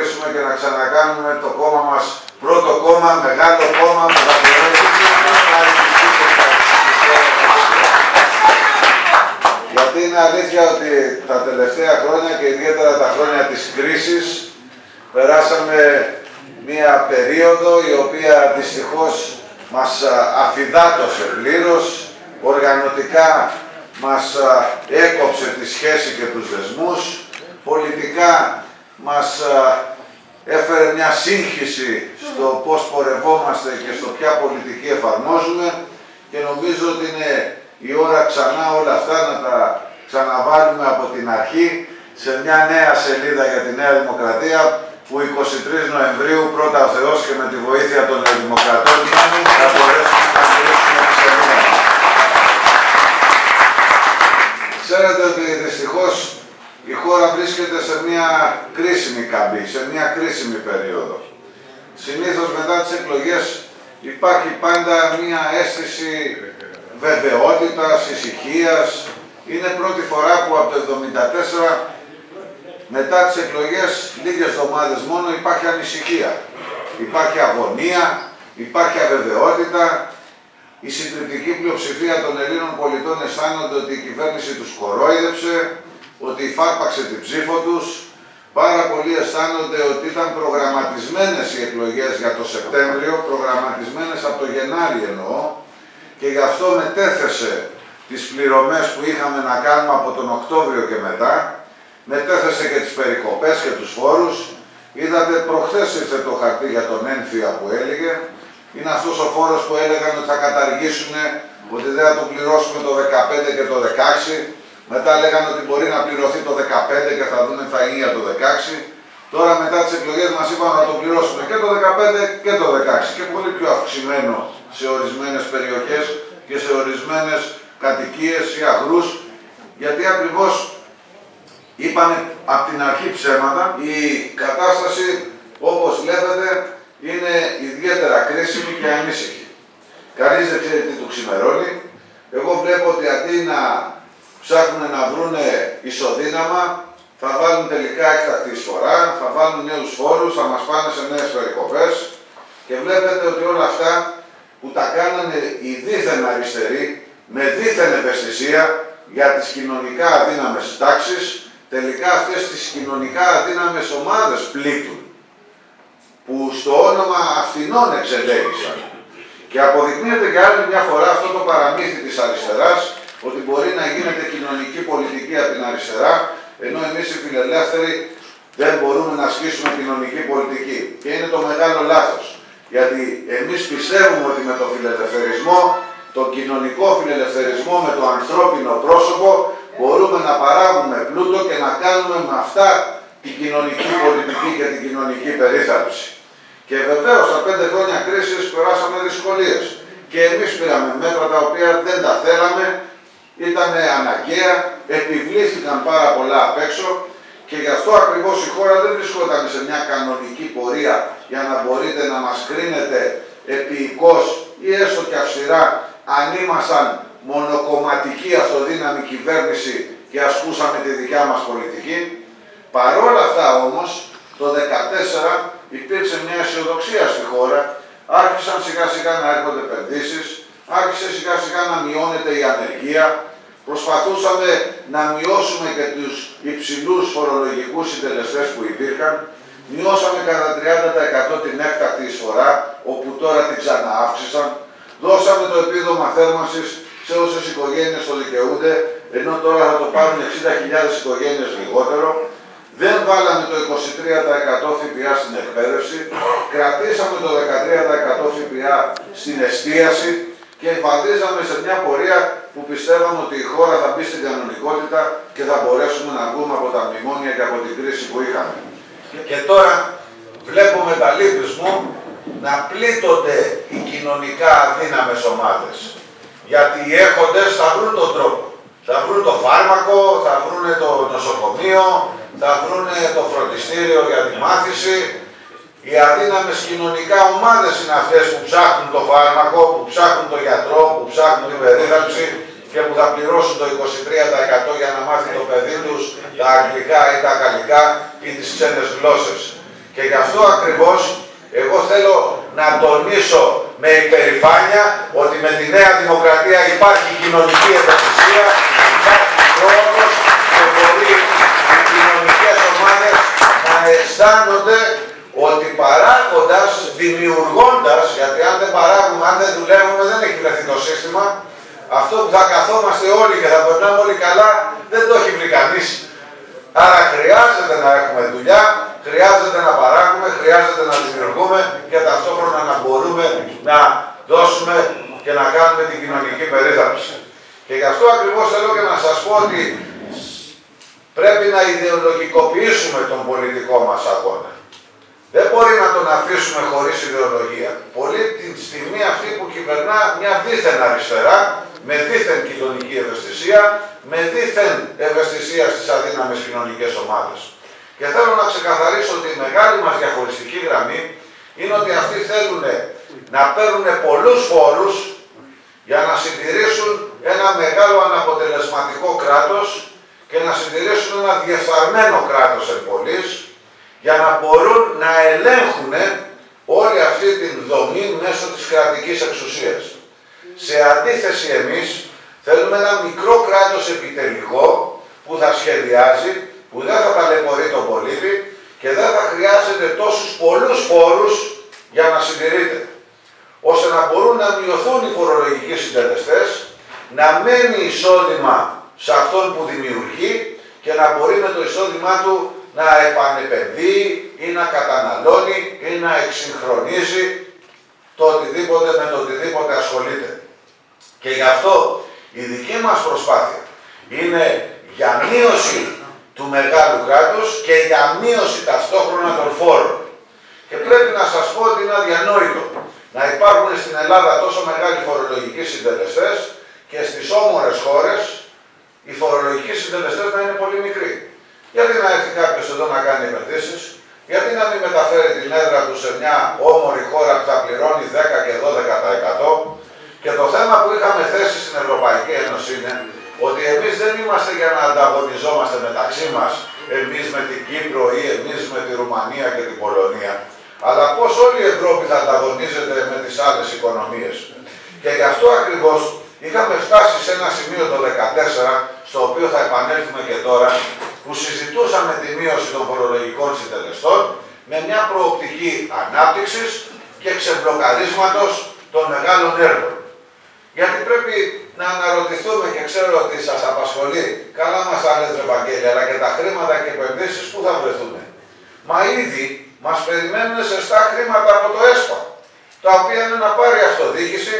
προχωρήσουμε και να ξανακάνουμε το κόμμα μας πρώτο κόμμα, μεγάλο κόμμα, που θα μπορέσει γιατί είναι αλήθεια ότι τα τελευταία χρόνια και ιδιαίτερα τα χρόνια της κρίσης περάσαμε μία περίοδο η οποία δυστυχώς μας αφυδάτωσε πλήρως, οργανωτικά μας έκοψε τη σχέση και τους δεσμούς, πολιτικά μας έφερε μια σύγχυση στο πώς πορευόμαστε και στο ποια πολιτική εφαρμόζουμε και νομίζω ότι είναι η ώρα ξανά όλα αυτά να τα ξαναβάλουμε από την αρχή σε μια νέα σελίδα για τη Νέα Δημοκρατία που 23 Νοεμβρίου πρώτα ο Θεός και με τη βοήθεια των Δημοκρατών θα μπορέσουμε να στηρίξουμε τη σελίδα μας. Ξέρετε ότι δυστυχώς η χώρα βρίσκεται σε μια κρίσιμη καμπή, σε μια κρίσιμη περίοδο. Συνήθως μετά τις εκλογές υπάρχει πάντα μια αίσθηση βεβαιότητας, ησυχίας. Είναι πρώτη φορά που από το 1974 μετά τις εκλογές, λίγες εβδομάδες μόνο, υπάρχει ανησυχία. Υπάρχει αγωνία, υπάρχει αβεβαιότητα. Η συντριπτική πλειοψηφία των Ελλήνων πολιτών αισθάνονται ότι η κυβέρνηση τους κορόιδεψε, ότι υφάρπαξε την ψήφο τους. Πάρα πολλοί αισθάνονται ότι ήταν προγραμματισμένες οι εκλογές για το Σεπτέμβριο, προγραμματισμένες από το Γενάρη εννοώ, και γι' αυτό μετέθεσε τις πληρωμές που είχαμε να κάνουμε από τον Οκτώβριο και μετά, μετέθεσε και τις περικοπές και τους φόρους. Είδατε προχθές ήρθε το χαρτί για τον ένφια που έλεγε. Είναι αυτός ο φόρος που έλεγαν ότι θα καταργήσουν, ότι δεν θα το πληρώσουμε το 2015 και το 2016. Μετά λέγανε ότι μπορεί να πληρωθεί το 2015 και θα δούμε θα γίνει για το 2016. Τώρα μετά τις εκλογές μας είπαν να το πληρώσουμε και το 2015 και το 2016 και πολύ πιο αυξημένο σε ορισμένες περιοχές και σε ορισμένες κατοικίες ή αγρούς, γιατί ακριβώς είπανε από την αρχή ψέματα. Η κατάσταση, όπως βλέπετε, είναι ιδιαίτερα κρίσιμη και ανήσυχη. Κανείς δεν ξέρει τι του ξημερώνει. Εγώ βλέπω ότι αντί να ψάχνουν να βρουν ισοδύναμα, θα βάλουν τελικά έκτακτη εισφορά, θα βάλουν νέους φόρους, θα μας πάνε σε νέες περικοπές και βλέπετε ότι όλα αυτά που τα κάνανε οι δίθεν αριστεροί με δίθεν ευαισθησία για τις κοινωνικά αδύναμες τάξεις, τελικά αυτές τις κοινωνικά αδύναμες ομάδες πλήττουν, που στο όνομα αυτινών εξελέγησαν. Και αποδεικνύεται για άλλη μια φορά αυτό το παραμύθι της αριστεράς, ότι μπορεί να γίνεται κοινωνική πολιτική από την αριστερά, ενώ εμείς οι φιλελεύθεροι δεν μπορούμε να ασκήσουμε κοινωνική πολιτική. Και είναι το μεγάλο λάθος. Γιατί εμείς πιστεύουμε ότι με τον φιλελευθερισμό, τον κοινωνικό φιλελευθερισμό, με το ανθρώπινο πρόσωπο, μπορούμε να παράγουμε πλούτο και να κάνουμε με αυτά την κοινωνική πολιτική και την κοινωνική περίθαλψη. Και βεβαίως στα 5 χρόνια κρίσης περάσαμε δυσκολίες. Και εμείς πήραμε μέτρα τα οποία δεν τα θέλαμε, ήταν αναγκαία, επιβλήθηκαν πάρα πολλά απ' έξω και γι' αυτό ακριβώς η χώρα δεν βρισκόταν σε μια κανονική πορεία για να μπορείτε να μας κρίνετε επίοικος ή έστω και αυστηρά αν ήμασταν μονοκομματική αυτοδύναμη κυβέρνηση και ασκούσαμε τη δικιά μας πολιτική. Παρόλα αυτά όμως, το 2014 υπήρξε μια αισιοδοξία στη χώρα, άρχισαν σιγά σιγά να έρχονται επενδύσεις, άρχισε σιγά σιγά να μειώνεται η ανεργία, προσπαθούσαμε να μειώσουμε και τους υψηλούς φορολογικούς συντελεστές που υπήρχαν, μειώσαμε κατά 30% την έκτακτη εισφορά, όπου τώρα την ξανααύξησαν, δώσαμε το επίδομα θέρμανσης σε όσες οικογένειες το δικαιούνται, ενώ τώρα θα το πάρουν 60.000 οικογένειες λιγότερο. Δεν βάλαμε το 23% ΦΠΑ στην εκπαίδευση, κρατήσαμε το 13% ΦΠΑ στην εστίαση και βαδίζαμε σε μια πορεία που πιστεύαμε ότι η χώρα θα μπει στην κανονικότητα και θα μπορέσουμε να βγούμε από τα μνημόνια και από την κρίση που είχαμε. Και τώρα βλέπω με τα λύπης μου να πλήττονται οι κοινωνικά αδύναμες ομάδες. Γιατί οι έχοντες θα βρουν τον τρόπο. Θα βρουν το φάρμακο, θα βρουν το νοσοκομείο, θα βρουν το φροντιστήριο για τη μάθηση. Οι αδύναμες κοινωνικά ομάδες είναι αυτές που ψάχνουν το φάρμακο, που ψάχνουν το γιατρό, που ψάχνουν την περίθαλψη και που θα πληρώσουν το 23% για να μάθει το παιδί τους τα αγγλικά ή τα γαλλικά ή τις ξένες γλώσσες. Και γι' αυτό ακριβώς εγώ θέλω να τονίσω με υπερηφάνεια ότι με τη Νέα Δημοκρατία υπάρχει κοινωνική ευαισθησία, υπάρχει χρόνος και μπορεί οι κοινωνικές ομάδες να αισθάνονται ότι παράγοντας, δημιουργώντας, γιατί αν δεν παράγουμε, αν δεν δουλεύουμε, δεν έχει βρεθεί το σύστημα, αυτό που θα καθόμαστε όλοι και θα περνάμε όλοι καλά, δεν το έχει βρει κανείς. Άρα χρειάζεται να έχουμε δουλειά, χρειάζεται να παράγουμε, χρειάζεται να δημιουργούμε και ταυτόχρονα να μπορούμε να δώσουμε και να κάνουμε την κοινωνική περίθαλψη. Και γι' αυτό ακριβώς θέλω και να σας πω ότι πρέπει να ιδεολογικοποιήσουμε τον πολιτικό μας αγώνα. Δεν μπορεί να τον αφήσουμε χωρίς ιδεολογία. Πολύ τη στιγμή αυτή που κυβερνά μια δίθεν αριστερά, με δίθεν κοινωνική ευαισθησία, με δίθεν ευαισθησία στις αδύναμες κοινωνικές ομάδες. Και θέλω να ξεκαθαρίσω ότι η μεγάλη μας διαχωριστική γραμμή είναι ότι αυτοί θέλουν να παίρνουν πολλούς φόρους για να συντηρήσουν ένα μεγάλο αναποτελεσματικό κράτος και να συντηρήσουν ένα διεφθαρμένο κράτος εν πολλής, για να μπορούν να ελέγχουν όλη αυτή την δομή μέσω της κρατικής εξουσίας. Σε αντίθεση εμείς θέλουμε ένα μικρό κράτος επιτελικό που θα σχεδιάζει, που δεν θα ταλαιπωρεί τον πολίτη και δεν θα χρειάζεται τόσους πολλούς φόρους για να συντηρείται, ώστε να μπορούν να μειωθούν οι φορολογικοί συντελεστές, να μένει εισόδημα σε αυτόν που δημιουργεί και να μπορεί με το εισόδημά του να επανεπενδύει ή να καταναλώνει ή να εξυγχρονίζει το οτιδήποτε με το οτιδήποτε ασχολείται. Και γι' αυτό η δική μας προσπάθεια είναι για μείωση του μεγάλου κράτους και για μείωση ταυτόχρονα των φόρων. Και πρέπει να σας πω ότι είναι αδιανόητο να υπάρχουν στην Ελλάδα τόσο μεγάλοι φορολογικοί συντελεστές και στις όμορες χώρες οι φορολογικοί συντελεστές να είναι πολύ μικροί. Γιατί να έρθει κάποιος εδώ να κάνει επενδύσεις, γιατί να μην μεταφέρει την έδρα του σε μια όμορη χώρα που θα πληρώνει 10 και 12%. Και το θέμα που είχαμε θέσει στην Ευρωπαϊκή Ένωση είναι ότι εμείς δεν είμαστε για να ανταγωνιζόμαστε μεταξύ μας, εμείς με την Κύπρο ή εμείς με τη Ρουμανία και την Πολωνία, αλλά πώς όλη η Ευρώπη θα ανταγωνίζεται με τις άλλες οικονομίες. Και γι' αυτό ακριβώς είχαμε φτάσει σε ένα σημείο το 2014, στο οποίο θα επανέλθουμε και τώρα, που συζητούσαμε τη μείωση των φορολογικών συντελεστών με μια προοπτική ανάπτυξης και ξεμπλοκαρίσματος των μεγάλων έργων. Γιατί πρέπει να αναρωτηθούμε, και ξέρω ότι σας απασχολεί, καλά μας τα λέτε Ευαγγέλια, αλλά και τα χρήματα και επενδύσεις που θα βρεθούν. Μα ήδη μας περιμένουν ζεστά χρήματα από το ΕΣΠΑ, τα οποία είναι να πάρει αυτοδιοίκηση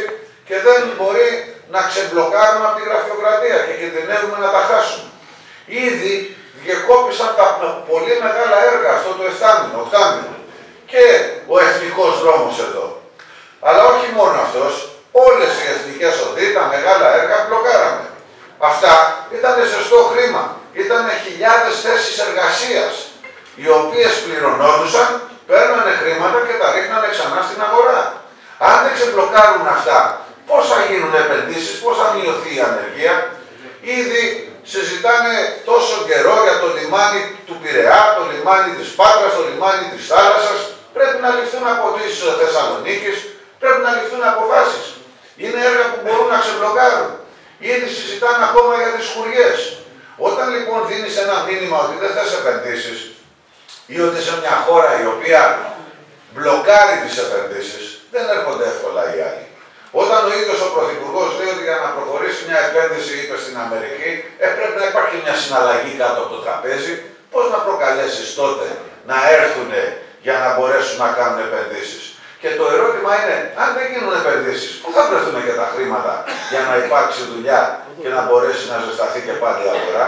και δεν μπορεί να ξεμπλοκάρουμε από τη γραφειοκρατία και κινδυνεύουμε να τα χάσουμε. Ήδη διεκόπησαν τα πολύ μεγάλα έργα, αυτό το 7μηνο, και ο εθνικός δρόμος εδώ. Αλλά όχι μόνο αυτός, όλες οι εθνικές οδοί, τα μεγάλα έργα μπλοκάραμε. Αυτά ήταν ζεστό χρήμα, ήταν χιλιάδες θέσεις εργασίας, οι οποίες πληρωνόντουσαν, παίρνανε χρήματα και τα ρίχνανε ξανά στην αγορά. Αν δεν ξεμπλοκάρουν αυτά, πώς θα γίνουν επενδύσεις, πώς θα μειωθεί η ανεργία. Ήδη συζητάνε τόσο καιρό για το λιμάνι του Πειραιά, το λιμάνι της Πάτρας, το λιμάνι της Θάλασσας. Πρέπει να ληφθούν από τις Θεσσαλονίκης, πρέπει να ληφθούν αποφάσεις. Είναι έργα που μπορούν να ξεμπλοκάρουν. Ήδη συζητάνε ακόμα για τις χουριές. Όταν λοιπόν δίνεις ένα μήνυμα ότι δεν θες επενδύσεις ή ότι σε μια χώρα η οποία μπλοκάρει τις επενδύσεις, δεν έρχονται εύκολα οι άλλοι. Όταν ο ίδιος ο Πρωθυπουργός λέει ότι για να προχωρήσει μια επένδυση, είπε στην Αμερική, πρέπει να υπάρχει μια συναλλαγή κάτω από το τραπέζι, πώς να προκαλέσεις τότε να έρθουν για να μπορέσουν να κάνουν επενδύσεις. Και το ερώτημα είναι, αν δεν γίνουν επενδύσεις, πού θα βρεθούν και τα χρήματα για να υπάρξει δουλειά και να μπορέσει να ζεσταθεί και πάλι η αγορά.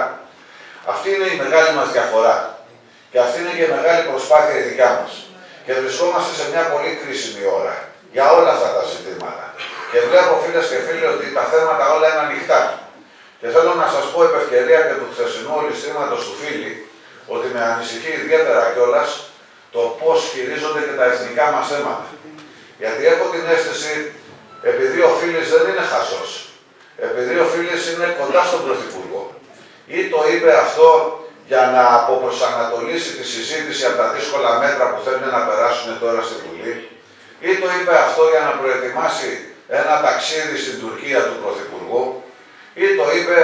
Αυτή είναι η μεγάλη μας διαφορά. Και αυτή είναι και η μεγάλη προσπάθεια η δικιά μας. Και βρισκόμαστε σε μια πολύ κρίσιμη ώρα για όλα αυτά τα ζητήματα. Και βλέπω φίλες και φίλοι ότι τα θέματα όλα είναι ανοιχτά. Και θέλω να σας πω επ' ευκαιρία και του χθεσινού ολιστήματος του Φίλη, ότι με ανησυχεί ιδιαίτερα κιόλας το πώς χειρίζονται και τα εθνικά μας θέματα. Γιατί έχω την αίσθηση, επειδή ο Φίλης δεν είναι χαζός, επειδή ο Φίλης είναι κοντά στον Πρωθυπουργό, ή το είπε αυτό για να αποπροσανατολίσει τη συζήτηση από τα δύσκολα μέτρα που θέλουν να περάσουν τώρα στη Βουλή, ή το είπε αυτό για να προετοιμάσει ένα ταξίδι στην Τουρκία του Πρωθυπουργού, ή το είπε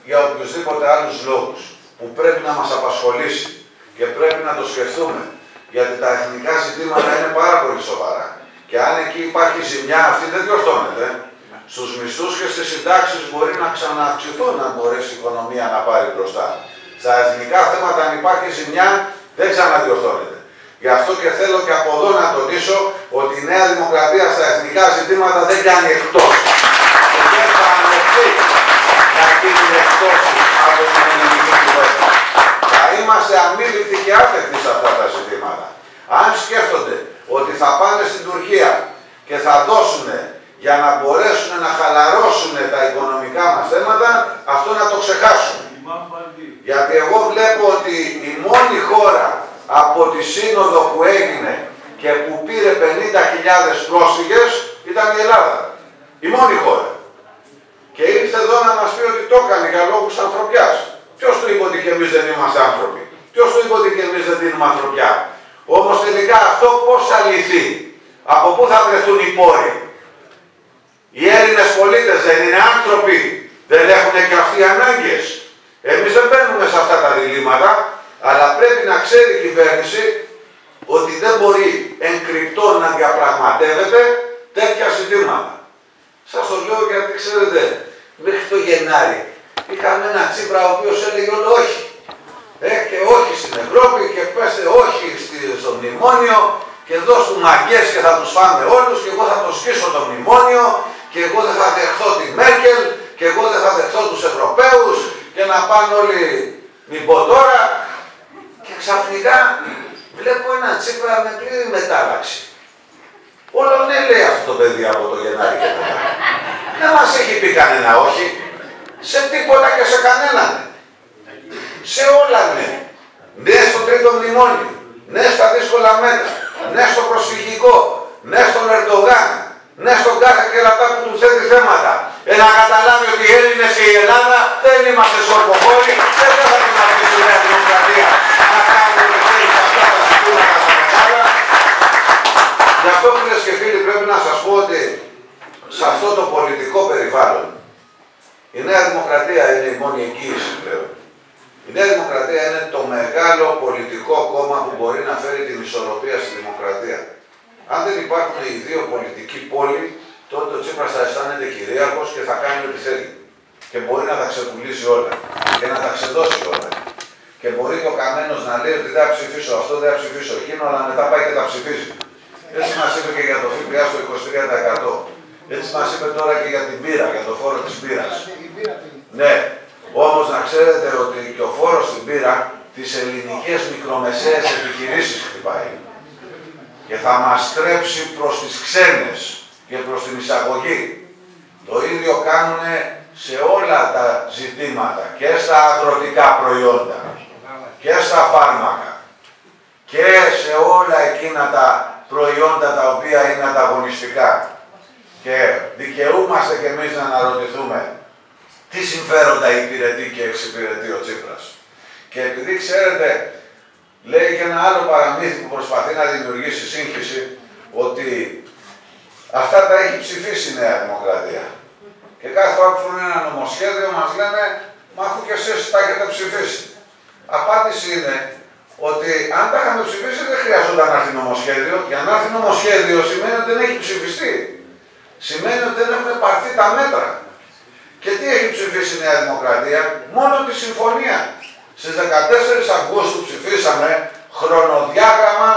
για οποιουσδήποτε άλλους λόγους που πρέπει να μας απασχολήσει και πρέπει να το σκεφτούμε, γιατί τα εθνικά ζητήματα είναι πάρα πολύ σοβαρά. Και αν εκεί υπάρχει ζημιά, αυτή δεν διορθώνεται. Στους μισθούς και στις συντάξεις μπορεί να ξανααυξηθούν αν μπορέσει η οικονομία να πάρει μπροστά. Στα εθνικά θέματα, αν υπάρχει ζημιά, δεν ξαναδιορθώνεται. Γι' αυτό και θέλω και από εδώ να τονίσω ότι η Νέα Δημοκρατία στα εθνικά ζητήματα δεν κάνει εκτός. Και δεν θα ανεχθεί να γίνει εκτός από την ελληνική κυβέρνηση. Θα είμαστε αμήλικτοι και άτεκτοι σε αυτά τα ζητήματα. Αν σκέφτονται ότι θα πάνε στην Τουρκία και θα δώσουν για να μπορέσουν να χαλαρώσουν τα οικονομικά μας θέματα, αυτό να το ξεχάσουν. Γιατί εγώ βλέπω ότι η μόνη χώρα από τη σύνοδο που έγινε και που πήρε 50.000 πρόσφυγες ήταν η Ελλάδα. Η μόνη χώρα. Και ήρθε εδώ να μας πει ότι το έκανε για λόγους ανθρωπιάς. Ποιος του είπε ότι και εμείς δεν είμαστε άνθρωποι? Ποιος του είπε ότι και εμείς δεν δίνουμε ανθρωπιά? Όμως τελικά αυτό πώς θα λυθεί? Από πού θα βρεθούν οι πόροι? Οι Έλληνες πολίτες δεν είναι άνθρωποι? Δεν έχουν και αυτοί ανάγκες? Εμείς δεν μπαίνουμε σε αυτά τα διλήμματα, αλλά πρέπει να ξέρει η κυβέρνηση ότι δεν μπορεί εγκρυπτό να διαπραγματεύεται τέτοια ζητήματα. Σας το λέω γιατί ξέρετε, μέχρι το Γενάρη είχαμε ένα Τσίπρα ο οποίος έλεγε όλο όχι. Και όχι στην Ευρώπη και πέστε όχι στο μνημόνιο και δώσ' του μαγκές και θα τους φάμε όλους και εγώ θα το σκίσω το μνημόνιο και εγώ δεν θα δεχθώ τη Μέρκελ και εγώ δεν θα δεχθώ τους Ευρωπαίους και να πάνε όλοι μην πω τώρα. Και ξαφνικά βλέπω ένα Τσίπρα με πλήρη μετάλλαξη. Όλο ναι λέει αυτό το παιδί από το Γενάρη και μετά. Δεν μας έχει πει κανένα όχι. Σε τίποτα και σε κανέναν. Σε όλα ναι. Ναι στο τρίτο μνημόνιο. Ναι στα δύσκολα μέτρα. Ναι στο προσφυγικό. Ναι στον Ερντογάν. Ναι στον κάθε κερατά που του θέτει θέματα. Να καταλάβει ότι οι Έλληνες και η Ελλάδα δεν είμαστε σορποχώροι. Δεν θα την αφήσει η Νέα Δημοκρατία να κάνουν όλοι σε αυτά τα ζητήματα τα μεγάλα. Γι' αυτό φίλες και φίλοι πρέπει να σας πω ότι σε αυτό το πολιτικό περιβάλλον η Νέα Δημοκρατία είναι η μόνη εγγύηση πλέον. Η Νέα Δημοκρατία είναι το μεγάλο πολιτικό κόμμα που μπορεί να φέρει την ισορροπία στη δημοκρατία. Αν δεν υπάρχουν οι δύο πολιτικοί πόλοι, τότε ο Τσίπρας θα αισθάνεται κυρίαρχος και θα κάνει ό,τι θέλει. Και μπορεί να τα ξεπουλήσει όλα και να τα ξεδώσει όλα. Και μπορεί και ο Καμένος να λέει ότι δεν θα ψηφίσω αυτό, δεν θα ψηφίσω εκείνο, αλλά μετά πάει και τα ψηφίζει. Έτσι μας είπε και για το ΦΠΑ στο 23%. Έτσι μας είπε τώρα και για την μπύρα, για το φόρο της μπύρας. Ναι, όμως να ξέρετε ότι και ο φόρος στην μπύρα τις ελληνικές μικρομεσαίες επιχειρήσεις χτυπάει. Και θα μας στρέψει προς τις ξένες και προς την εισαγωγή. Το ίδιο κάνουν σε όλα τα ζητήματα και στα αγροτικά προϊόντα και στα φάρμακα και σε όλα εκείνα τα προϊόντα τα οποία είναι ανταγωνιστικά. Και δικαιούμαστε κι εμείς να αναρωτηθούμε τι συμφέροντα υπηρετεί και εξυπηρετεί ο Τσίπρας. Και επειδή ξέρετε, λέει και ένα άλλο παραμύθι που προσπαθεί να δημιουργήσει σύγχυση, ότι αυτά τα έχει ψηφίσει η Νέα Δημοκρατία. Και κάθε φορά που φέρνουν ένα νομοσχέδιο μας λένε, μα αφού και εσείς τα έχετε ψηφίσει. Απάντηση είναι ότι αν τα είχαμε ψηφίσει δεν χρειαζόταν να έρθει νομοσχέδιο. Για να έρθει νομοσχέδιο σημαίνει ότι δεν έχει ψηφιστεί. Σημαίνει ότι δεν έχουν πάρθει τα μέτρα. Και τι έχει ψηφίσει η Νέα Δημοκρατία? Μόνο τη συμφωνία. Στις 14 Αυγούστου ψηφίσαμε χρονοδιάγραμμα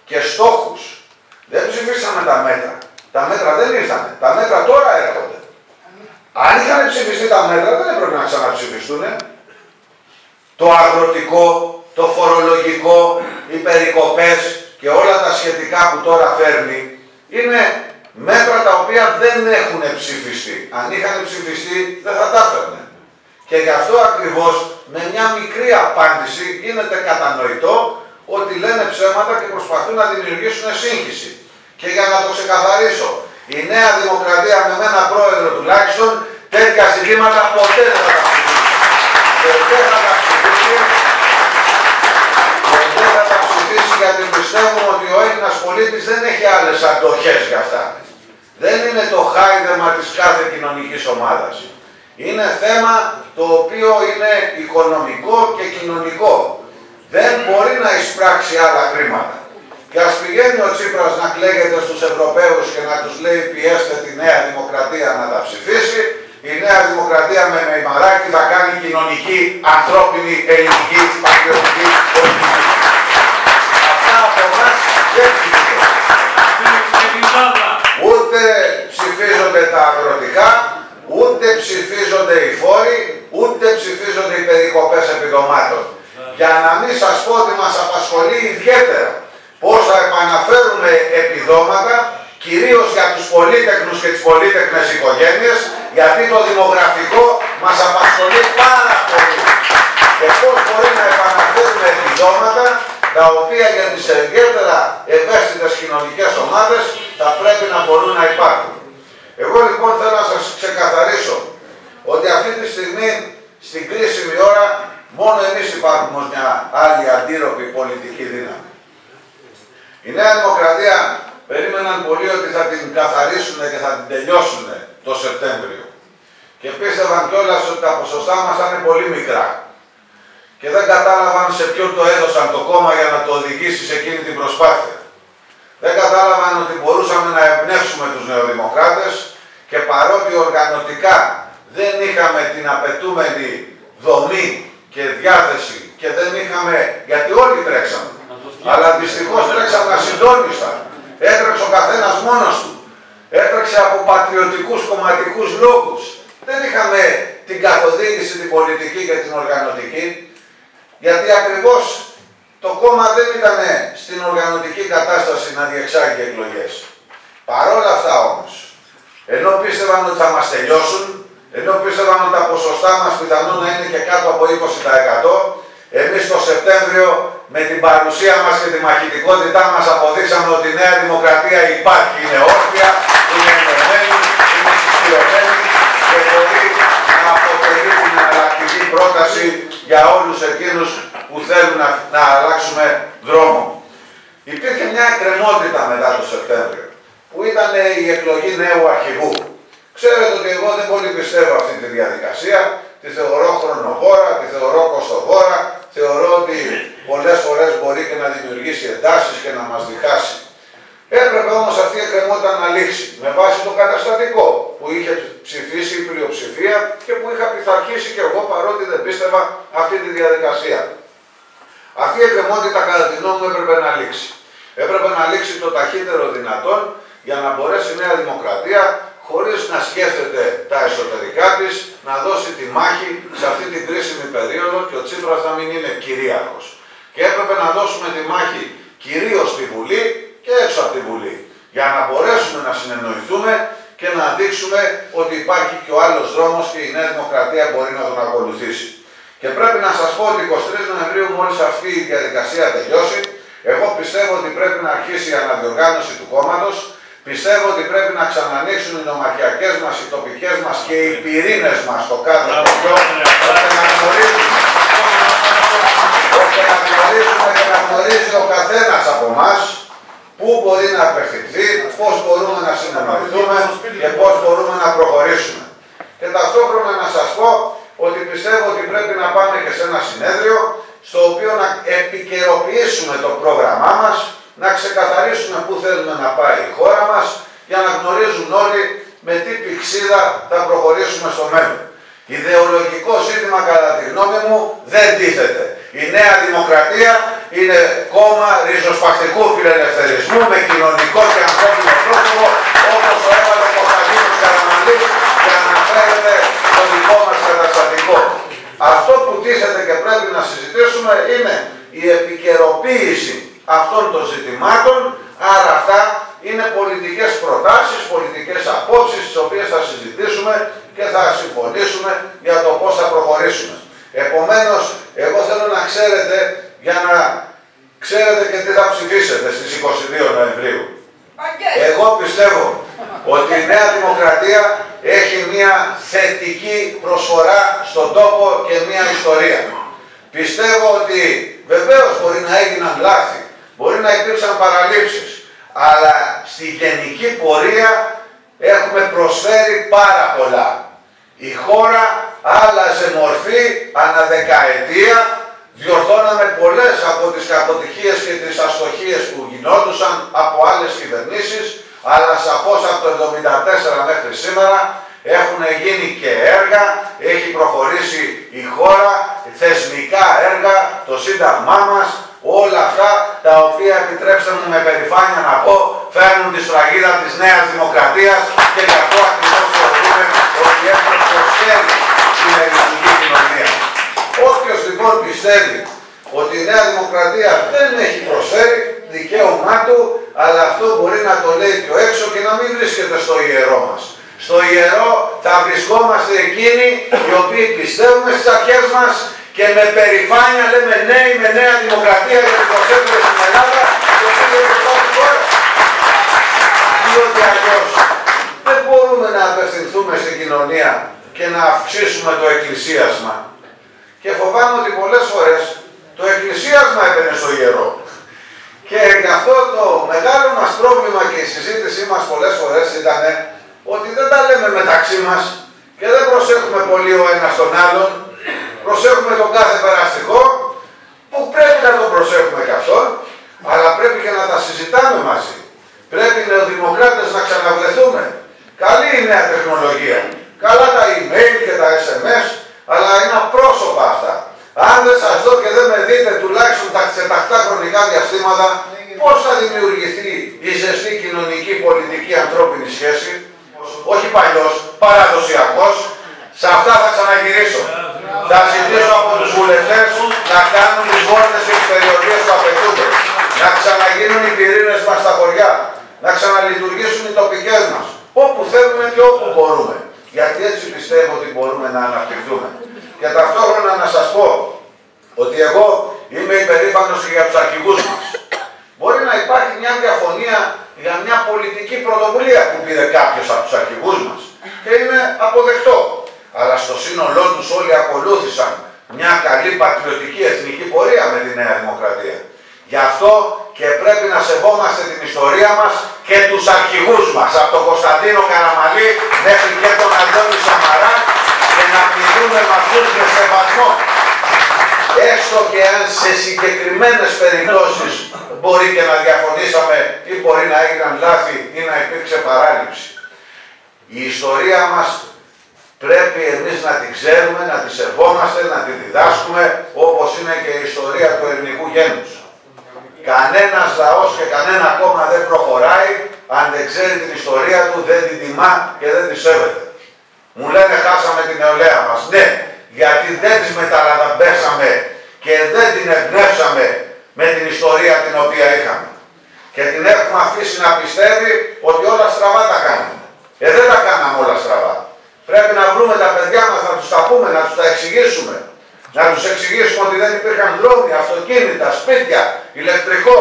και στόχους. Δεν ψηφίσαμε τα μέτρα. Τα μέτρα δεν ήρθανε. Τα μέτρα τώρα έρχονται. Αν είχαν ψηφιστεί τα μέτρα δεν έπρεπε να ξαναψηφιστούν. Το αγροτικό, το φορολογικό, οι περικοπές και όλα τα σχετικά που τώρα φέρνει είναι μέτρα τα οποία δεν έχουν ψηφιστεί. Αν είχαν ψηφιστεί δεν θα τα έφερνε. Και γι' αυτό ακριβώς με μια μικρή απάντηση γίνεται κατανοητό ότι λένε ψέματα και προσπαθούν να δημιουργήσουν σύγχυση. Και για να το ξεκαθαρίσω, η Νέα Δημοκρατία με ένα πρόεδρο τουλάχιστον τέτοια ζητήματα ποτέ δεν θα τα ψηφίσει. Και δεν θα τα ψηφίσει γιατί πιστεύουμε ότι ο Έλληνας πολίτης δεν έχει άλλες αντοχές για αυτά. Δεν είναι το χάιδεμα της κάθε κοινωνικής ομάδας. Είναι θέμα το οποίο είναι οικονομικό και κοινωνικό. Δεν μπορεί να εισπράξει άλλα χρήματα. Και ας πηγαίνει ο Τσίπρας να κλαίγεται στους Ευρωπαίους και να τους λέει πιέστε τη Νέα Δημοκρατία να τα ψηφίσει. Η Νέα Δημοκρατία με Μεϊμαράκη θα κάνει κοινωνική, ανθρώπινη, ελληνική, πατριωτική πολιτική. Αυτά από εμάς δεν ψηφίζονται. Ούτε ψηφίζονται τα αγροτικά, ούτε ψηφίζονται οι φόροι, ούτε ψηφίζονται οι περικοπές επιδομάτων. Για να μην σας πω ότι μας απασχολεί ιδιαίτερα πώς θα επαναφέρουμε επιδόματα, κυρίως για τους πολύτεκνους και τις πολύτεκνες οικογένειες, γιατί το δημογραφικό μας απασχολεί πάρα πολύ. Και πώς μπορεί να επαναφέρουμε επιδόματα, τα οποία για τις ιδιαίτερα ευαίσθητες κοινωνικές ομάδες θα πρέπει να μπορούν να υπάρχουν. Εγώ λοιπόν θέλω να σας ξεκαθαρίσω ότι αυτή τη στιγμή στην κρίσιμη ώρα μόνο εμείς υπάρχουμε ως μια άλλη αντίρροπη πολιτική δύναμη. Η Νέα Δημοκρατία περίμεναν πολύ ότι θα την καθαρίσουν και θα την τελειώσουν το Σεπτέμβριο. Και πίστευαν κιόλας ότι τα ποσοστά μας θα είναι πολύ μικρά. Και δεν κατάλαβαν σε ποιον το έδωσαν το κόμμα για να το οδηγήσει σε εκείνη την προσπάθεια. Δεν κατάλαβαν ότι μπορούσαμε να εμπνεύσουμε τους νεοδημοκράτες και παρότι οργανωτικά δεν είχαμε την απαιτούμενη δομή και διάθεση και δεν είχαμε, γιατί όλοι τρέξαμε, αλλά δυστυχώς τρέξαμε ασυντόνιστα. Έτρεξε ο καθένας μόνος του. Έτρεξε από πατριωτικούς κομματικούς λόγους. Δεν είχαμε την καθοδήγηση, την πολιτική και την οργανωτική, γιατί ακριβώς το κόμμα δεν ήταν στην οργανωτική κατάσταση να διεξάγει εκλογές. Παρόλα αυτά όμως, ενώ πίστευαν ότι θα μας τελειώσουν, ενώ πίστευαν ότι τα ποσοστά μας πιθανόν να είναι και κάτω από 20%, εμείς το Σεπτέμβριο με την παρουσία μας και τη μαχητικότητά μας αποδείξαμε ότι η Νέα Δημοκρατία υπάρχει, είναι όρθια, είναι ενωμένη, είναι συσπηρωμένη και μπορεί να αποτελεί την εναλλακτική πρόταση για όλους εκείνους που θέλουν να αλλάξουμε δρόμο. Υπήρχε μια εκκρεμότητα μετά το Σεπτέμβριο, που ήταν η εκλογή νέου αρχηγού. Ξέρετε ότι εγώ δεν πολύ πιστεύω αυτή τη διαδικασία, τη θεωρώ χρονοβόρα, τη θεωρώ κοστοβόρα, θεωρώ ότι πολλές φορές μπορεί και να δημιουργήσει εντάσεις και να μας διχάσει. Έπρεπε όμως αυτή η εκκρεμότητα να λήξει, με βάση το καταστατικό που είχε ψηφίσει η πλειοψηφία και που είχα πειθαρχήσει και εγώ παρότι δεν πίστευα αυτή τη διαδικασία. Αυτή η εκκρεμότητα κατά τη γνώμη μου έπρεπε να λήξει. Έπρεπε να λήξει το ταχύτερο δυνατόν για να μπορέσει η Νέα Δημοκρατία χωρίς να σκέφτεται τα εσωτερικά της, να δώσει τη μάχη σε αυτή την κρίσιμη περίοδο και ο Τσίπρας να μην είναι κυρίαρχος. Και έπρεπε να δώσουμε τη μάχη κυρίως στη Βουλή και έξω από τη Βουλή, για να μπορέσουμε να συνεννοηθούμε και να δείξουμε ότι υπάρχει και ο άλλος δρόμος και η Νέα Δημοκρατία μπορεί να τον ακολουθήσει. Και πρέπει να σας πω ότι 23 Νοεμβρίου μόλις αυτή η διαδικασία τελειώσει, εγώ πιστεύω ότι πρέπει να αρχίσει η αναδιοργάνωση του κόμματος. Πιστεύω ότι πρέπει να ξανανοίξουν οι νομαρχιακές μας, οι τοπικές μας και οι πυρήνες μας στο κάθε χωριό, ώστε να γνωρίζουμε και να γνωρίζει ο καθένας από εμάς πού μπορεί να απευθυνθεί, πώς μπορούμε να συνεννοηθούμε και πώς μπορούμε να προχωρήσουμε. Και ταυτόχρονα να σας πω ότι πιστεύω ότι πρέπει να πάμε και σε ένα συνέδριο στο οποίο να επικαιροποιήσουμε το πρόγραμμά μας, να ξεκαθαρίσουμε πού θέλουμε να πάει η χώρα μας, για να γνωρίζουν όλοι με τι πηξίδα θα προχωρήσουμε στο μέλλον. Ιδεολογικό ζήτημα κατά τη γνώμη μου δεν τίθεται. Η Νέα Δημοκρατία είναι κόμμα ριζοσπαστικού φιλελευθερισμού με κοινωνικό και ανθρώπινο πρόσωπο, όπως το έβαλε ο Κωνσταντίνος Καραμανλής και αναφέρεται στο δικό μας καταστατικό. Αυτό που τίθεται και πρέπει να συζητήσουμε είναι η επικαιροποίηση αυτών των ζητημάτων, άρα αυτά είναι πολιτικές προτάσεις, πολιτικές απόψεις, τις οποίες θα συζητήσουμε και θα συμφωνήσουμε για το πώς θα προχωρήσουμε. Επομένως, εγώ θέλω να ξέρετε, για να ξέρετε και τι θα ψηφίσετε στις 22 Νοεμβρίου. Εγώ πιστεύω ότι η Νέα Δημοκρατία έχει μια θετική προσφορά στον τόπο και μια ιστορία. Πιστεύω ότι βεβαίως μπορεί να έγιναν λάθη, Μπορεί να υπήρξαν παραλήψεις, αλλά στη γενική πορεία έχουμε προσφέρει πάρα πολλά. Η χώρα άλλαζε μορφή ανά δεκαετία, διορθώναμε πολλές από τις κακοτυχίες και τις αστοχίες που γινόντουσαν από άλλες κυβερνήσεις, αλλά σαφώς από το 1974 μέχρι σήμερα έχουν γίνει και έργα, έχει προχωρήσει η χώρα, θεσμικά έργα, το Σύνταγμά μας, όλα αυτά τα οποία, επιτρέψτε μου με περηφάνεια να πω, φέρνουν τη σφραγίδα της Νέας Δημοκρατίας και γι' αυτό ακριβώς θεωρούμε ότι έχει προσφέρει στην ελληνική κοινωνία. Όποιος λοιπόν πιστεύει ότι η Νέα Δημοκρατία δεν έχει προσφέρει, δικαίωμά του, αλλά αυτό μπορεί να το λέει πιο έξω και να μην βρίσκεται στο ιερό μας. Στο ιερό θα βρισκόμαστε εκείνοι οι οποίοι πιστεύουμε στις αρχές μας και με περηφάνεια λέμε ναι με Νέα Δημοκρατία για την προσέφερε στην Ελλάδα και πήγε στο χώρα. Διότι αλλιώς δεν μπορούμε να απευθυνθούμε στην κοινωνία και να αυξήσουμε το εκκλησίασμα. Και φοβάμαι ότι πολλές φορές το εκκλησίασμα έπαιρνε στο ιερό. Και γι' αυτό το μεγάλο μας πρόβλημα και η συζήτησή μας πολλές φορές ήταν ότι δεν τα λέμε μεταξύ μας και δεν προσέχουμε πολύ ο ένας τον άλλον. Προσέχουμε τον κάθε περαστικό, που πρέπει να τον προσέχουμε κι αυτόν, αλλά πρέπει και να τα συζητάμε μαζί. Πρέπει οι νεοδημοκράτες να ξαναβρεθούμε. Καλή η νέα τεχνολογία. Καλά τα email και τα SMS, αλλά είναι απρόσωπα αυτά. Αν δεν σας δω και δεν με δείτε τουλάχιστον σε τακτά χρονικά διαστήματα, πώς θα δημιουργηθεί η ζεστή κοινωνική, πολιτική, ανθρώπινη σχέση. Όχι παλιός, παραδοσιακός. Σε αυτά θα ξαναγυρίσω. Θα ζητήσω από τους βουλευτές να κάνουν τις μόνες και τις περιοδίες που απαιτούνται. Να ξαναγίνουν οι πυρήνες μας στα χωριά. Να ξαναλειτουργήσουν οι τοπικές μας. Όπου θέλουμε και όπου μπορούμε. Γιατί έτσι πιστεύω ότι μπορούμε να αναπτυχθούμε. Και ταυτόχρονα να σας πω ότι εγώ είμαι υπερήφανος και για τους αρχηγούς μας. Μπορεί να υπάρχει μια διαφωνία για μια πολιτική πρωτοβουλία που πήρε κάποιος από τους αρχηγούς μας. Και είναι αποδεκτό. Αλλά στο σύνολό τους όλοι ακολούθησαν μια καλή πατριωτική εθνική πορεία με τη Νέα Δημοκρατία. Γι' αυτό και πρέπει να σεβόμαστε την ιστορία μας και τους αρχηγούς μας, από τον Κωνσταντίνο Καραμανλή μέχρι και τον Αντώνη Σαμαρά, και να μιλούμε με αυτούς με σεβασμό. Έστω και αν σε συγκεκριμένες περιπτώσεις μπορεί και να διαφωνήσαμε ή μπορεί να έγιναν λάθη ή να υπήρξε παράληψη. Η ιστορία μας πρέπει εμείς να την ξέρουμε, να τη σεβόμαστε, να τη διδάσκουμε, όπως είναι και η ιστορία του ελληνικού γένους. Κανένας λαός και κανένα κόμμα δεν προχωράει αν δεν ξέρει την ιστορία του, δεν την τιμά και δεν τη σέβεται. Μου λένε χάσαμε την νεολαία μας. Ναι, γιατί δεν τις μεταλαμπέσαμε και δεν την εμπνεύσαμε με την ιστορία την οποία είχαμε. Και την έχουμε αφήσει να πιστεύει ότι όλα στραβά τα κάνουμε. Δεν τα κάναμε όλα στραβά. Πρέπει να βρούμε τα παιδιά μας, να τους τα πούμε, να τους τα εξηγήσουμε. Να τους εξηγήσουμε ότι δεν υπήρχαν δρόμοι, αυτοκίνητα, σπίτια, ηλεκτρικό.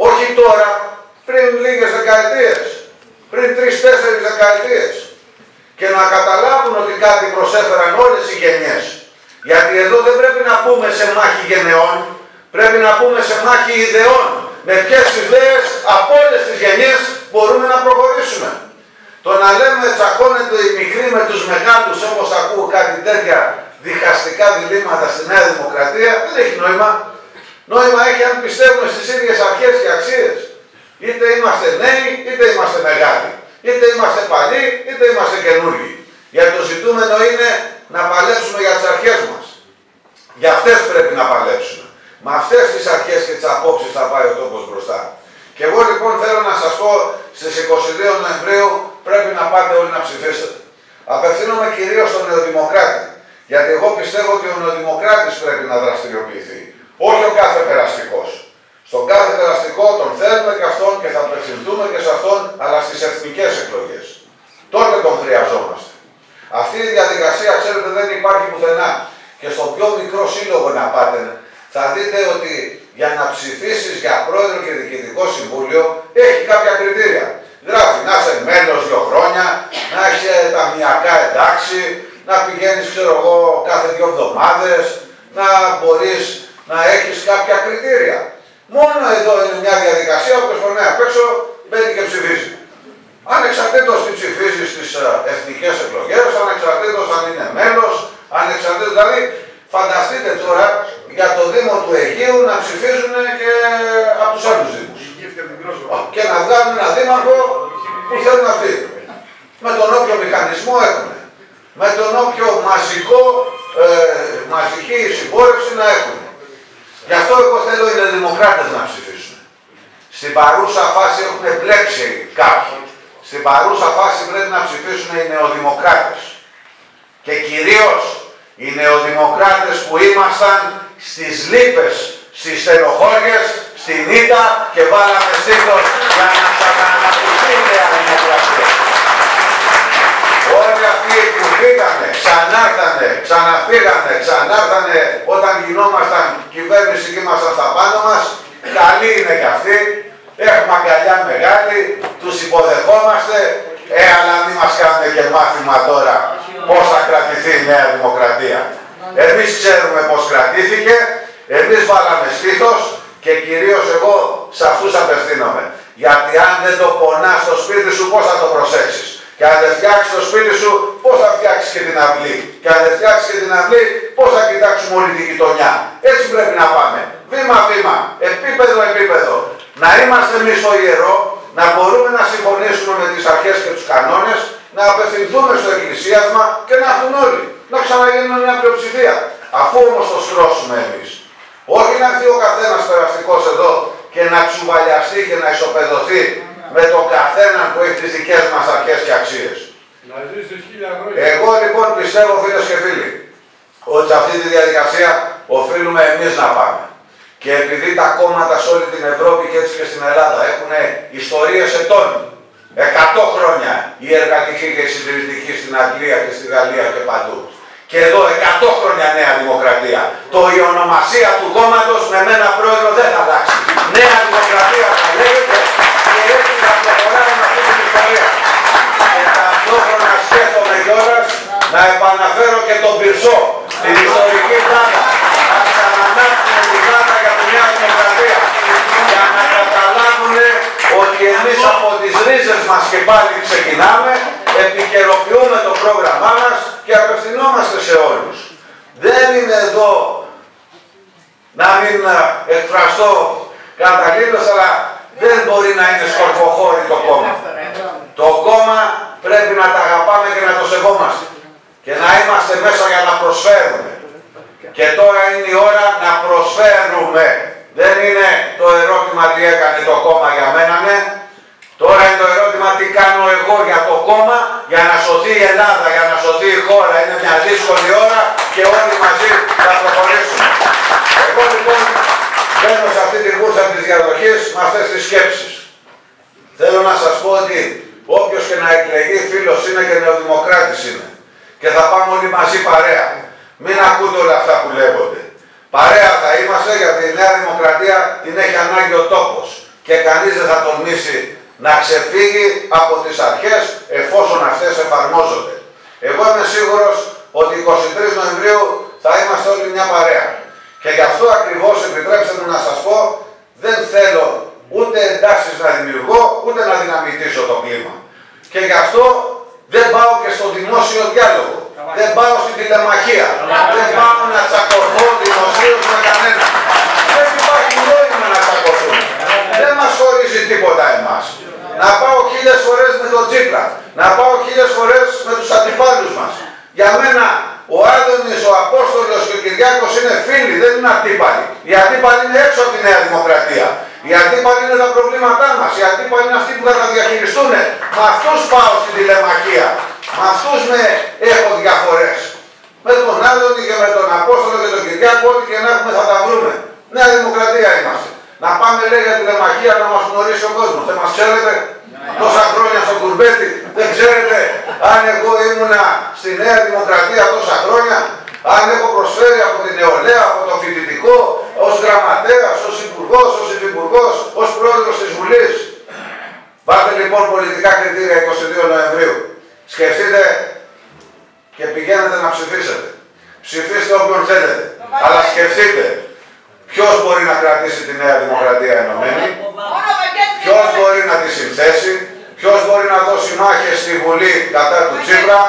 Όχι τώρα, πριν λίγες δεκαετίες. Πριν 3-4 δεκαετίες. Και να καταλάβουν ότι κάτι προσέφεραν όλες οι γενιές. Γιατί εδώ δεν πρέπει να πούμε σε μάχη γενεών, πρέπει να πούμε σε μάχη ιδεών. Με ποιες ιδέες από όλες τις γενιές μπορούμε να προχωρήσουμε. Το να λέμε τσακώνεται οι μικροί με τους μεγάλους, όπως ακούω κάτι τέτοια διχαστικά διλήμματα στη Νέα Δημοκρατία, δεν έχει νόημα. Νόημα έχει αν πιστεύουμε στις ίδιες αρχές και αξίες. Είτε είμαστε νέοι, είτε είμαστε μεγάλοι. Είτε είμαστε παλιοί, είτε είμαστε καινούργοι. Γιατί το ζητούμενο είναι να παλέψουμε για τις αρχές μας. Για αυτές πρέπει να παλέψουμε. Με αυτές τις αρχές και τις απόψεις θα πάει ο τόπος μπροστά. Και εγώ λοιπόν θέλω να σας πω στις 22 Νοεμβρίου πρέπει να πάτε όλοι να ψηφίσετε. Απευθύνομαι κυρίως στον νεοδημοκράτη. Γιατί εγώ πιστεύω ότι ο νεοδημοκράτης πρέπει να δραστηριοποιηθεί. Όχι ο κάθε περαστικός. Στον κάθε περαστικό τον θέλουμε και αυτόν και θα απευθυνθούμε και σε αυτόν, αλλά στις εθνικές εκλογές. Τότε τον χρειαζόμαστε. Αυτή η διαδικασία, ξέρετε, δεν υπάρχει πουθενά. Και στο πιο μικρό σύλλογο να πάτε, θα δείτε ότι για να ψηφίσεις για πρόεδρο και διοικητικό συμβούλιο έχει κάποια κριτήρια. Γράφει να είσαι μέλος 2 χρόνια, να είσαι ταμιακά εντάξει, να πηγαίνεις, ξέρω εγώ, κάθε 2 εβδομάδες, να μπορείς να έχεις κάποια κριτήρια. τους άλλους δήμους. Και να βγάλουν ένα δήμαρχο που θέλουν αυτοί. Με τον όποιο μηχανισμό έχουν. Με τον όποιο μαζική συμπόρευση να έχουν. Γι' αυτό εγώ θέλω οι δημοκράτες να ψηφίσουν. Στην παρούσα φάση έχουν μπλέξει κάποιοι. Στην παρούσα φάση πρέπει να ψηφίσουν οι νεοδημοκράτες. Και κυρίως οι νεοδημοκράτες που ήμασταν στις λύπες, στις στενοχώριες, στην ήττα και βάλαμε στήθος για να ξαναναπτυχθεί η νέα δημοκρατία. Όλοι αυτοί που φύγανε, ξανάρθανε όταν γινόμασταν κυβέρνηση και ήμασταν στα πάνω μας, καλοί είναι κι αυτοί, έχουμε αγκαλιά μεγάλη, τους υποδεχόμαστε, αλλά μην μας κάνουν και μάθημα τώρα πώς θα κρατηθεί η νέα δημοκρατία. Εμείς ξέρουμε πώς κρατήθηκε, εμείς βάλαμε στήθος και κυρίως εγώ σε αυτούς απευθύνομαι. Γιατί αν δεν το πονάς στο σπίτι σου, πώς θα το προσέξεις. Και αν δεν φτιάξεις το σπίτι σου, πώς θα φτιάξεις και την αυλή. Και αν δεν φτιάξεις και την αυλή, πώς θα κοιτάξουμε όλη τη γειτονιά. Έτσι πρέπει να πάμε. Βήμα-βήμα, επίπεδο-επίπεδο. Να είμαστε εμείς στο ιερό, να μπορούμε να συμφωνήσουμε με τις αρχές και τους κανόνες, να απευθυνθούμε στο εκκλησίασμα και να έρθουν όλοι. Να ξαναγίνουμε μια πλειοψηφία. Αφού όμως το στρώσουμε εμείς. Όχι να έρθει ο καθένας περαστικός εδώ και να τσουβαλιαστεί και να ισοπεδωθεί με τον καθέναν που έχει τις δικές μας αρχές και αξίες. Εγώ λοιπόν πιστεύω, φίλες και φίλοι, ότι σε αυτή τη διαδικασία οφείλουμε εμείς να πάμε. Και επειδή τα κόμματα σε όλη την Ευρώπη και έτσι και στην Ελλάδα έχουν ιστορίες ετών, 100 χρόνια η εργατική και η συντηρητική στην Αγγλία και στη Γαλλία και παντού. Και εδώ 100 χρόνια Νέα Δημοκρατία. Η ονομασία του κόμματος με μένα πρόεδρο δεν θα αλλάξει. Νέα Δημοκρατία θα λέγεται και έτσι θα προχωράμε με αυτή την ιστορία. Και ταυτόχρονα σκέφτομαι κιόλας να επαναφέρω και τον Πυρσό στην ιστορική πλάτα. Να ξανανάξουμε την πλάτα για τη Νέα Δημοκρατία. Για να καταλάβουν ότι εμείς από τις ρίζες μας και πάλι ξεκινάμε, επικαιροποιούμε το πρόγραμμά μας και απευθυνόμαστε σε όλους. Δεν είναι εδώ να μην εκφραστώ καταλήλως, αλλά δεν μπορεί να είναι σκορποχώρη το κόμμα. Το κόμμα πρέπει να τα αγαπάμε και να το σεβόμαστε. Και να είμαστε μέσα για να προσφέρουμε. Και τώρα είναι η ώρα να προσφέρουμε. Δεν είναι το ερώτημα τι έκανε το κόμμα για μένα, ναι. Τώρα είναι το ερώτημα τι κάνω εγώ για το κόμμα, για να σωθεί η Ελλάδα, για να σωθεί η χώρα. Είναι μια δύσκολη ώρα και όλοι μαζί θα προχωρήσουμε. Εγώ λοιπόν μπαίνω σε αυτή τη κούρσα της διαδοχής με αυτές τις σκέψεις. Θέλω να σας πω ότι όποιος και να εκλεγεί φίλος είναι και νεοδημοκράτης είναι. Και θα πάμε όλοι μαζί παρέα. Μην ακούτε όλα αυτά που λέγονται. Παρέα θα είμαστε, γιατί η Νέα Δημοκρατία την έχει ανάγκη ο τόπος. Και κανείς δεν θα τολμήσει να ξεφύγει από τις αρχές εφόσον αυτές εφαρμόζονται. Εγώ είμαι σίγουρος ότι 23 Νοεμβρίου θα είμαστε όλοι μια παρέα. Και γι' αυτό ακριβώς επιτρέψτε μου να σας πω, δεν θέλω ούτε εντάσεις να δημιουργώ, ούτε να δυναμητήσω το κλίμα. Και γι' αυτό δεν πάω και στο δημόσιο διάλογο. Δεν πάω στην τηλεμαχία. Δεν πάω να τσακωθώ δημοσίως με κανένα. Δεν υπάρχει νόημα να τσακωθούμε. Δεν μας χωρίζει τίποτα εμάς. Να πάω 1000 φορές με τον Τσίπρα. Να πάω 1000 φορές με τους αντιπάλους μας. Για μένα ο Άδωνης, ο Απόστολος και ο Κυριάκος είναι φίλοι, δεν είναι αντίπαλοι. Οι αντίπαλοι είναι έξω από τη Νέα Δημοκρατία. Οι αντίπαλοι είναι τα προβλήματά μας. Οι αντίπαλοι είναι αυτοί που θα τα διαχειριστούν. Με αυτούς πάω στην τηλεμαχία. Με αυτούς έχω διαφορές. Με τον Άδωνη και με τον Απόστολο και τον Κυριάκο, ό,τι και να έχουμε θα τα βρούμε. Νέα Δημοκρατία είμαστε. Να πάμε λέει για τηλεμαχία να μας γνωρίσει ο κόσμος. Δεν μας ξέρετε τόσα χρόνια στο κουρμπέτι. Δεν ξέρετε αν εγώ ήμουνα στη Νέα Δημοκρατία τόσα χρόνια. Αν έχω προσφέρει από την νεολαία, από το φοιτητικό, ως γραμματέας, ως υπουργός, ως υφυπουργός, ως πρόεδρος της Βουλής. Βάλτε λοιπόν πολιτικά κριτήρια 22 Νοεμβρίου. Σκεφτείτε και πηγαίνετε να ψηφίσετε. Ψηφίστε όποιον θέλετε. Αλλά σκεφτείτε ποιος μπορεί να κρατήσει τη Νέα Δημοκρατία ενωμένη, ποιος μπορεί να τη συνθέσει, ποιος μπορεί να δώσει μάχες στη Βουλή κατά του Τσίπρα.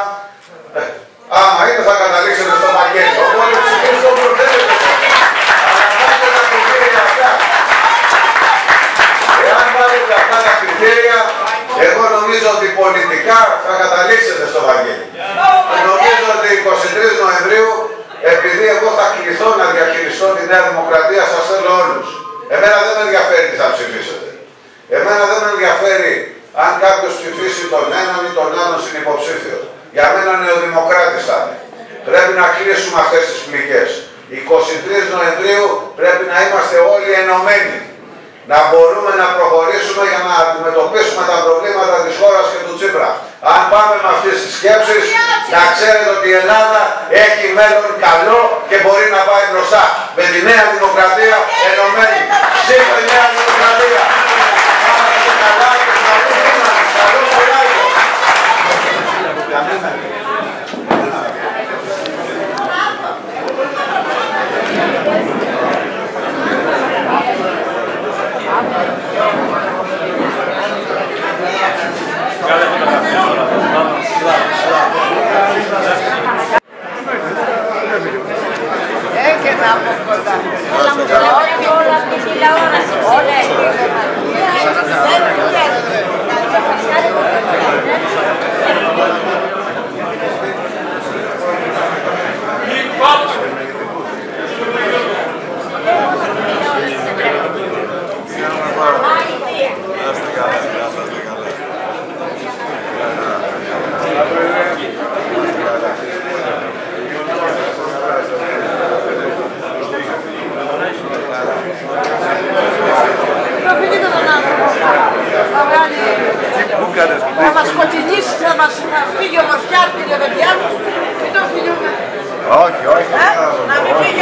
Άμα είναι θα καταλήξετε στο πακέτο. Οπότε ψηφίστε όποιον θέλετε. Αλλά πάτε τα κριτήρια αυτά. συγχαρητήρια. Εγώ νομίζω ότι πολιτικά θα καταλήξετε στο Βαγγέλη. Νομίζω ότι 23 Νοεμβρίου, επειδή εγώ θα κληθώ να διαχειριστώ τη Νέα Δημοκρατία, σας θέλω όλους. Εμένα δεν με ενδιαφέρει τι θα ψηφίσετε. Εμένα δεν με ενδιαφέρει αν κάποιος ψηφίσει τον έναν ή τον άλλον συνυποψήφιο. Για μένα νεοδημοκράτης θα είναι. Πρέπει να κλείσουμε αυτές τις πληγές. 23 Νοεμβρίου πρέπει να είμαστε όλοι ενωμένοι. Να μπορούμε να προχωρήσουμε για να αντιμετωπίσουμε τα προβλήματα της χώρας και του Τσίπρα. Αν πάμε με αυτές τις σκέψεις, να ξέρετε ότι η Ελλάδα έχει μέλλον καλό και μπορεί να πάει μπροστά. Με τη Νέα Δημοκρατία ενωμένη. Ψήφα η Νέα Δημοκρατία. Πάμε και καλά και καλό δύναμη. Καλό κουράγιο. Και να πω κοντά. Όλα αυτή η τηλεόραση. Όλα θα μας σκοτεινίσει, θα μας φύγει ομορφιά την λεβεντιά του. Μην τον φιλιούμε. Όχι, όχι. Να μην φύγει.